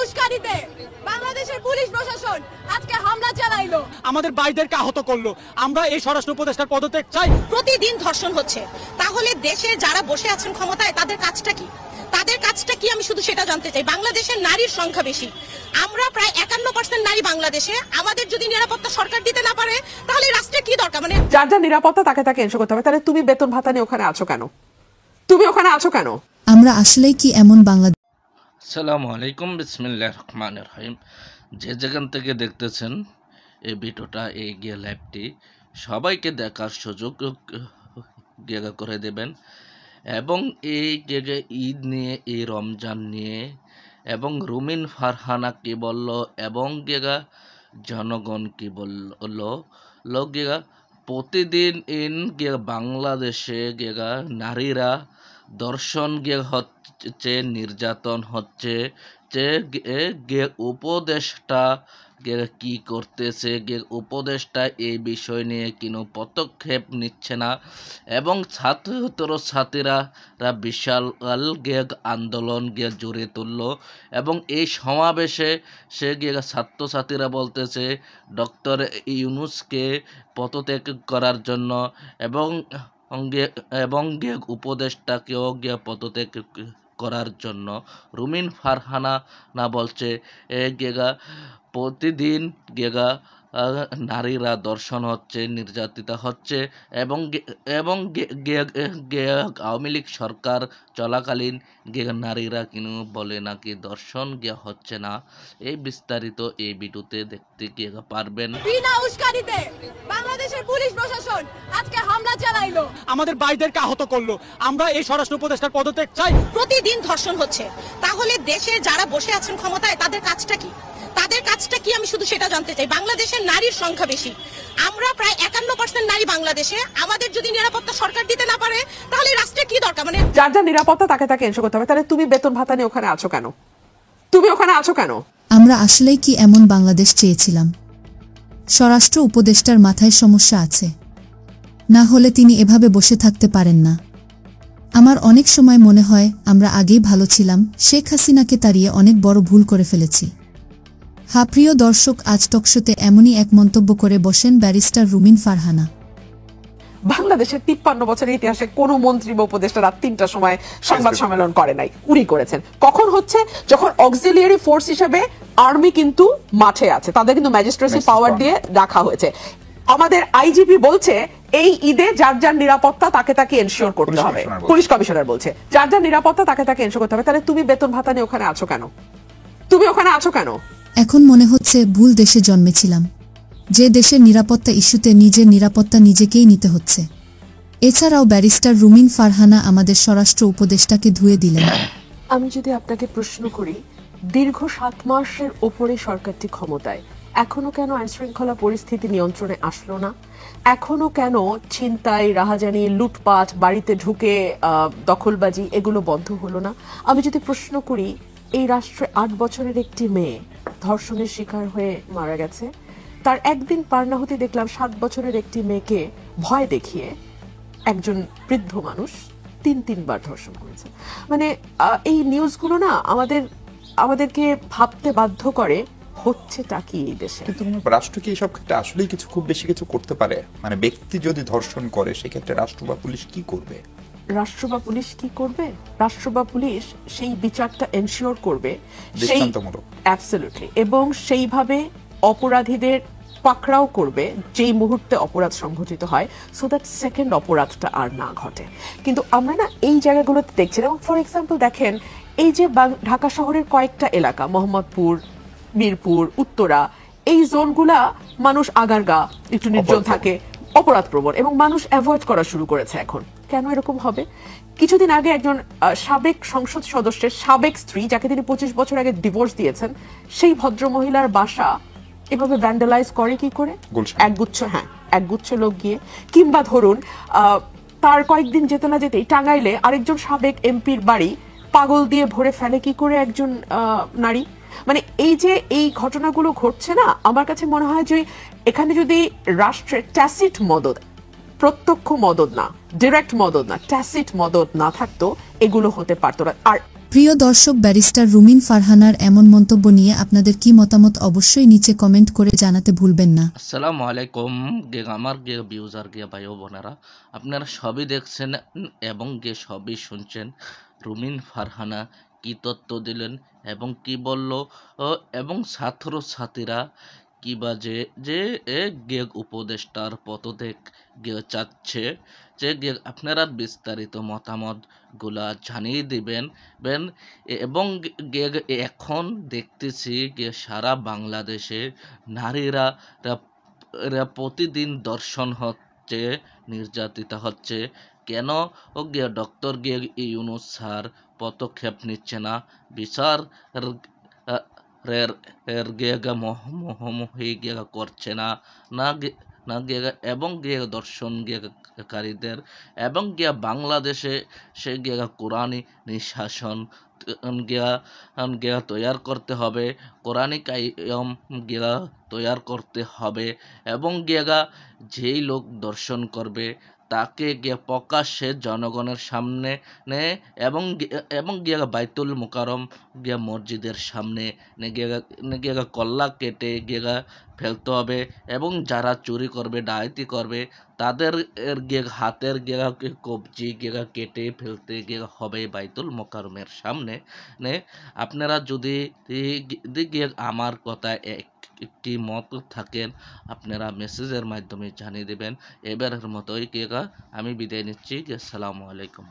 উস্কানিতে বাংলাদেশের পুলিশ প্রশাসন আজকে হামলা চালাইলো, আমাদের ভাইদেরকে আহত করলো। আমরা এই স্বরাষ্ট্র উপদেষ্টার পদত্যাগ চাই। প্রতিদিন ধর্ষণ হচ্ছে, তাহলে দেশে যারা বসে আছেন ক্ষমতায় তাদের কাজটা কি? তাদের কাজটা কি আমি শুধু সেটা জানতে চাই। বাংলাদেশের নারীর সংখ্যা বেশি, আমরা প্রায় 51% নারী বাংলাদেশে। আমাদের যদি নিরাপত্তা সরকার দিতে না পারে তাহলে রাষ্ট্রের কি দরকার? মানে যার যার নিরাপত্তা তাকে তাকে এনশোর করতে হবে। তাহলে তুমি বেতন ভাতা নিয়ে ওখানে আছো কেন? তুমি ওখানে আছো কেন? আমরা আসলেই কি এমন বাংলাদেশ? আসসালামু আলাইকুম, বিসমিল্লাহির রহমানির রহিম। যে যেখান থেকে দেখতেছেন এই ভিডিওটা, এই গিয়ে লাইভটি সবাইকে দেখার সুযোগ করে দেবেন। এবং এই ঈদ নিয়ে, এই রমজান নিয়ে, এবং রুমিন ফারহানা কি বলল এবং জনগণ কি বলল, প্রতিদিন বাংলাদেশে নারীরা দর্শন হচ্ছে, নির্যাতন হচ্ছে, যে উপদেষ্টা কি করতেছে, উপদেষ্টা এই বিষয় নিয়ে কোনো পদক্ষেপ নিচ্ছে না। এবং ছাত্রছাত্রীরা বিশাল আন্দোলন জুড়ে তুলল। এবং এই সমাবেশে ছাত্রছাত্রীরা বলতেছে ডক্টর ইউনূসকে পদত্যাগ করার জন্য, এবং উপদেষ্টাকেও পদত্যাগ করার জন্য। রুমিন ফারহানা বলছে প্রতিদিন নারীরা দর্শন হচ্ছে, নির্যাতিত হচ্ছে, এবং আওয়ামী লীগ সরকার চলাকালীন নারীরা কিন্তু বলে নাকি দর্শন হচ্ছে না। এই বিস্তারিত এই ভিডিওতে দেখতে পারবেন। বিনা উস্কানিতে বাংলাদেশের পুলিশ প্রশাসন আজকে হামলা চালাইলো, আমাদের ভাইদেরকে আহত করলো। আমরা এই স্বরাষ্ট্র উপদেষ্টার পদত্যাগ চাই। প্রতিদিন ধর্ষণ হচ্ছে, তাহলে দেশে যারা বসে আছেন ক্ষমতায় তাদের কাজটা কি? তাদের কাজটা কি আমি শুধু সেটা জানতে চাই। বাংলাদেশের নারীর সংখ্যা বেশি, আমরা প্রায় 51% নারী বাংলাদেশে। আমাদের যদি নিরাপত্তা সরকার দিতে না পারে তাহলে রাষ্ট্রের কি দরকার? মানে যার যার নিরাপত্তা তাকে তাকে এনশোর করতে হবে। তাহলে তুমি বেতন ভাতা নিয়ে ওখানে আছো কেন? তুমি ওখানে আছো কেন? আমরা আসলেই কি এমন বাংলাদেশ চেয়েছিলাম? স্বরাষ্ট্র উপদেষ্টার মাথায় সমস্যা আছে, না হলে তিনি এভাবে বসে থাকতে পারেন না। আমার অনেক সময় মনে হয় আমরা আগেই ভালো ছিলাম, শেখ হাসিনাকে তাড়িয়ে অনেক বড় ভুল করে ফেলেছি। প্রিয় দর্শক, আজ টকশোতে এমনই এক মন্তব্য করে বসেন ব্যারিস্টার রুমিন ফারহানা। বাংলাদেশের 53 বছরের ইতিহাসে কোন মন্ত্রী বা উপদেষ্টা রাত 3টার সময় সংবাদ সম্মেলন করে নাই। উনি করেছেন। কখন হচ্ছে? যখন অক্সিলিয়ারি ফোর্স হিসেবে আর্মি কিন্তু মাঠে আছে, তাদের কিন্তু ম্যাজিস্ট্রেসি পাওয়ার দিয়ে রাখা হয়েছে। আমাদের আইজিপি বলছে এই ঈদে যার যার নিরাপত্তা তাকে তাকে এনশিওর করতে হবে। পুলিশ কমিশনার বলছে যার যার নিরাপত্তা তাকে তাকে এনশিওর করতে হবে। তাহলে তুমি বেতন ভাতা নিয়ে ওখানে আছো কেন? তুমি ওখানে আছো কেন? এখন মনে হচ্ছে ভুল দেশে জন্মেছিলাম, যে দেশের নিরাপত্তা ইস্যুতে নিজের নিরাপত্তা নিজেকেই নিতে হচ্ছে। এছাড়াও ব্যারিস্টার রুমিন ফারহানা আমাদের স্বরাষ্ট্র উপদেষ্টাকে ধুয়ে দিলেন। আমি যদি আপনাকে প্রশ্ন করি, দীর্ঘ 7 মাসের ওপরে সরকারটি ক্ষমতায়, এখনো কেন আইনশৃঙ্খলা পরিস্থিতি নিয়ন্ত্রণে আসলো না? এখনো কেন ছিনতাই, রাহাজানি, লুটপাট, বাড়িতে ঢুকে দখলবাজি এগুলো বন্ধ হলো না? আমি যদি প্রশ্ন করি, এই রাষ্ট্রে 8 বছরের একটি মেয়ে ধর্ষণের শিকার হয়ে মারা গেছে, তার একদিন পার না হতে দেখলাম 7 বছরের একটি মেয়েকে ভয় দেখিয়ে একজন বৃদ্ধ মানুষ 3বার ধর্ষণ করেছে। মানে এই নিউজগুলো না আমাদেরকে ভাবতে বাধ্য করে, হচ্ছেটা কি এই দেশে? কিন্তু রাষ্ট্র কি এইসব ক্ষেত্রে আসলেই খুব বেশি কিছু করতে পারে? মানে ব্যক্তি যদি ধর্ষণ করে সেক্ষেত্রে রাষ্ট্র বা পুলিশ কি করবে? রাষ্ট্র বা পুলিশ কি করবে? রাষ্ট্র বা পুলিশ সেই বিচারটা এনশিওর করবে, দৃষ্টান্তমূলক, অ্যাবসলিউটলি, এবং সেইভাবে অপরাধীদের পাকড়াও করবে যেই মুহূর্তে অপরাধ সংঘটিত হয়, সো দ্যাট সেকেন্ড অপরাধটা আর না ঘটে। কিন্তু আমরা না এই জায়গাগুলোতে দেখছি। এবং ফর এক্সাম্পল দেখেন, এই যে ঢাকা শহরের কয়েকটা এলাকা, মোহাম্মদপুর, মিরপুর, উত্তরা, এই জোনগুলা মানুষ আগারগা, একটু নির্জন থাকে, অপরাধ প্রবণ, এবং মানুষ অ্যাভয়েড করা শুরু করেছে। এখন কেন এরকম হবে? কিছুদিন আগে একজন সাবেক সংসদ সদস্যের সাবেক স্ত্রী, যাকে তিনি 25 বছর আগে ডিভোর্স দিয়েছেন, সেই ভদ্র মহিলার বাসা এভাবে ভ্যান্ডালাইজ করে কি করে? একগুচ্ছ লোক গিয়ে, কিংবা ধরুন তার কয়েকদিন যেতে না যেতেই টাঙ্গাইলে আরেকজন সাবেক এমপির বাড়ি পাগল দিয়ে ভরে ফেলে কি করে একজন নারী। মানে এই যে এই ঘটনাগুলো ঘটছে না, আমার কাছে মনে হয় যে এখানে যদি রাষ্ট্রের ট্যাসিট মদদ, প্রত্যক্ষ মদদ না, ডিরেক্ট মদদ না, ট্যাসিট মদদ না থাকতো, এগুলো হতে পারতো না। আর প্রিয় দর্শক, ব্যারিস্টার রুমিন ফারহানার এমন মন্তব্য নিয়ে আপনাদের কি মতামত অবশ্যই নিচে কমেন্ট করে জানাতে ভুলবেন না। আসসালামু আলাইকুম আমার ভিউজার ভাই ও বোনেরা, আপনারা সবই দেখছেন এবং সবই শুনছেন। রুমিন ফারহানা কি তথ্য দিলেন এবং কি বলল, এবং ছাত্রছাত্রীরা কি বাজে যে উপদেষ্টার পদত্যাগ চাচ্ছে, যে আপনারা বিস্তারিত মতামত গুলা জানিয়ে দিবেন এবং এখন দেখতেছি সারা বাংলাদেশে নারীরা প্রতিদিন দর্শন হচ্ছে, নির্যাতিত হচ্ছে। কেন ডক্টর ইউনূস স্যার পদক্ষেপ নিচ্ছে না, বিচার করছে না এবং দর্শনকারীদের এবং বাংলাদেশে সে কোরআনী নিঃশাসন তৈয়ার করতে হবে, কোরআনী কায়েম তৈয়ার করতে হবে এবং যেই লোক দর্শন করবে তাকে প্রকাশ্যে জনগণের সামনে এবং বাইতুল মুকাররম মসজিদের সামনে কল্লা কেটে ফেলতে হবে এবং যারা চুরি করবে, ডাকাতি করবে, তাদের হাতের কবজি কেটে ফেলতে হবে বাইতুল মুকাররমের সামনে। আপনারা যদি আমার কথা একটি মত থাকেন, আপনারা মেসেজের মাধ্যমে জানিয়ে দেবেন। এবারের মতোই আমি বিদায় নিচ্ছি। আসসালামু আলাইকুম।